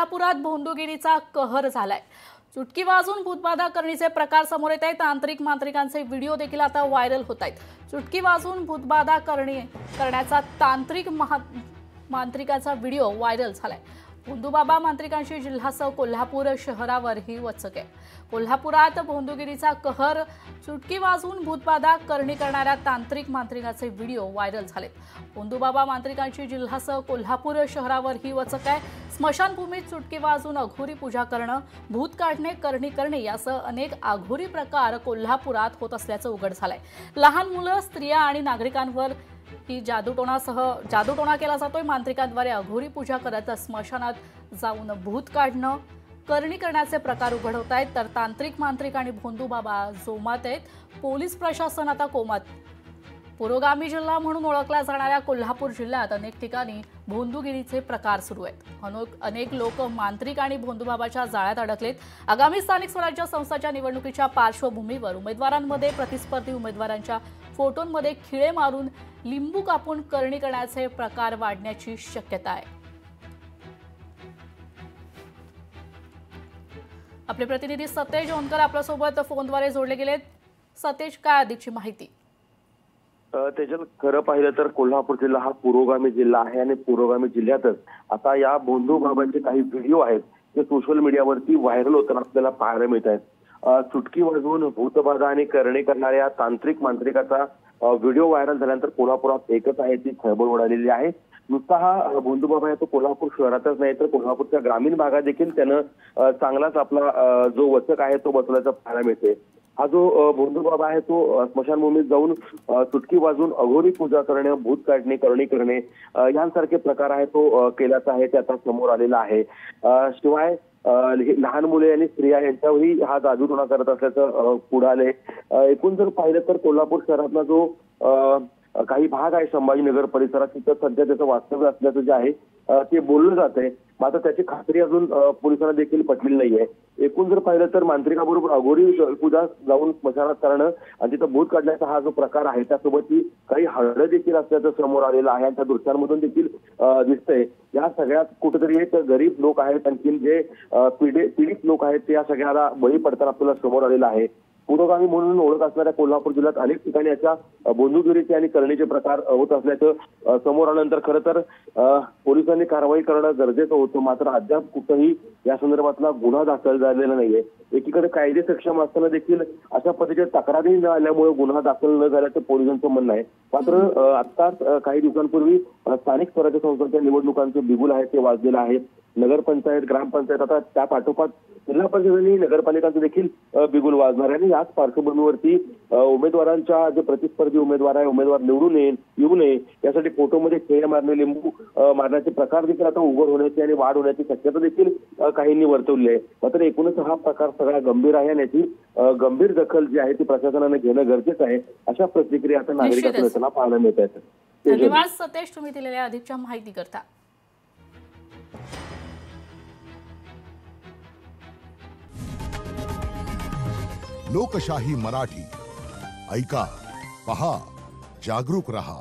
कोल्हापुरात भोंदूगिरीचा कहर झालाय। चुटकी वाजून भूतबाधा करण्याचे प्रकार समोर येत आहेत। तांत्रिक मांत्रिकांचे व्हिडिओ देखील आता व्हायरल होत आहेत। चुटकी वाजून भूतबाधा करण्याचा तांत्रिक मांत्रिकाचा व्हिडिओ व्हायरल झालाय। भोंदूबाबा मांत्रिकांची जिल्हासह कोल्हापूर शहरावर ही वचक आहे। कोल्हापुरात भोंदूगिरीचा कहर, चुटकी वाजून भूतबाधा करणाऱ्या तांत्रिक मांत्रिकाचे व्हिडिओ व्हायरल झाले। भोंदूबाबा मांत्रिकांची जिल्हासह कोल्हापूर शहरावर ही वचक आहे। स्मशानभूमीत चुटकी वाजून अघोरी पूजा करणं, भूत काढणे, करणी करणे यासह अनेक अघोरी प्रकार कोल्हापुरात होत असल्याचं उघड झालंय। लहान मुलं, स्त्रिया आणि नागरिकांवर ही जादूटोणा केला जातोय। मांत्रिकांद्वारे अघोरी पूजा करत स्मशानात जाऊन भूत काढणं, करणी करण्याचे प्रकार उघड होत आहेत। तर तांत्रिक मांत्रिक आणि भोंदूबाबा जोमात आहेत। पोलीस प्रशासन आता कोमात। पुरोगामी जिल्हा म्हणून ओळखला जाणाऱ्या कोल्हापूर जिल्ह्यात अनेक ठिकाणी भोंदूगिरीचे प्रकार सुरू आहेत। अनेक लोक मांत्रिक आणि भोंदूबाबाच्या जाळ्यात अडकलेत। आगामी स्थानिक स्वराज्य संस्थांच्या निवडणुकीच्या पार्श्वभूमीवर उमेदवारांमध्ये प्रतिस्पर्धी उमेदवारांच्या फोटोंमध्ये खिळे मारून लिंबू कापून करणी करण्याचे प्रकार वाढण्याची शक्यता आहे। आपले प्रतिनिधी सतेज ओनकर आपल्यासोबत फोनद्वारे जोडले गेलेत। सतेज, काय अधिकची माहिती? तेजल, खरं पाहिलं तर कोल्हापूर जिल्हा हा पुरोगामी जिल्हा आहे आणि पुरोगामी जिल्ह्यातच आता या भोंदूबाबांचे काही व्हिडिओ आहेत ते सोशल मीडियावरती व्हायरल होताना आपल्याला पाहायला मिळत आहेत। चुटकी वाजवून भूतबाधा आणि करणे करणाऱ्या तांत्रिक मांत्रिकाचा व्हिडिओ व्हायरल झाल्यानंतर कोल्हापुरात एकच आहे ती खळबळ उडालेली आहे। नुसता हा भोंदूबाबा आहे तो कोल्हापूर शहरातच नाही तर कोल्हापूरच्या ग्रामीण भागात देखील त्यानं चांगलाच आपला जो वचक आहे तो बसवल्याचं पाहायला मिळते। हा जो भोंदूबाबा आहे तो स्मशानभूमीत जाऊन चुटकी वाजून अघोरी पूजा करणे, भूत काढणे, करणी करणे यांसारखे प्रकार आहे तो केल्याचा आहे ते आता समोर आलेला आहे। शिवाय लहान मुले आणि स्त्रिया यांच्यावरही हा जादूटोणा करत असल्याचं पुढे आले। एकूण जर पाहिलं तर कोल्हापूर शहरातला जो काही भाग आहे संभाजीनगर परिसरात तिथं सध्या त्याचं वास्तव्य असल्याचं जे आहे ते बोललं जात आहे, मात्र त्याची खात्री अजून पोलिसांना देखील पटलेली नाहीये। एकूण जर पाहिलं तर मांत्रिकाबरोबर अघोरी पूजा जाऊन स्मशानात करणं आणि तिथं भूत काढण्याचा हा जो प्रकार आहे त्यासोबत काही हळद देखील असल्याचं समोर आलेलं आहे आणि त्या दृश्यांमधून देखील दिसतंय। या सगळ्यात कुठेतरी एक गरीब लोक आहेत, आणखी जे पीडित लोक आहेत ते या सगळ्याला बळी पडताना आपल्याला समोर आलेलं आहे। पुरोगामी म्हणून ओळख असणाऱ्या कोल्हापूर जिल्ह्यात अनेक ठिकाणी याच्या भोंदूगिरीचे आणि करणीचे प्रकार होत असल्याचं समोर आल्यानंतर खरं तर पोलिसांनी कारवाई करणं गरजेचं होतं, मात्र अद्याप कुठंही या संदर्भातला गुन्हा दाखल झालेला नाहीये। एकीकडे कायदे सक्षम असताना देखील अशा पद्धतीच्या तक्रारी न आल्यामुळे गुन्हा दाखल न झाल्याचं पोलिसांचं म्हणणं आहे। मात्र आत्ताच काही दिवसांपूर्वी स्थानिक स्वराज्य संस्थांच्या निवडणुकांचे बिगुल आहे ते वाजलेलं आहे। नगरपंचायत, ग्रामपंचायत, आता त्या पाठोपाठ जिल्हा परिषद आणि नगरपालिकांचं देखील बिगुल वाजणार आहे। आणि याच पार्श्वभूमीवरती उमेदवारांच्या जे प्रतिस्पर्धी उमेदवार आहे उमेदवार निवडून येऊ नये यासाठी फोटोमध्ये खेळ मारणे, लिंबू मारण्याचे प्रकार देखील आता उघड होण्याची आणि वाढ होण्याची शक्यता देखील काहींनी वर्तवली आहे। मात्र एकूणच हा प्रकार सगळा गंभीर आहे आणि याची गंभीर दखल जी आहे ती प्रशासनाने घेणं गरजेचं आहे, अशा प्रतिक्रिया आता नागरिकांना पाहायला मिळत आहेत। धन्यवाद सतेज, तुम्ही दिलेल्या अधिकच्या माहिती करता। लोकशाही मराठी ऐका, पहा, जागरूक रहा।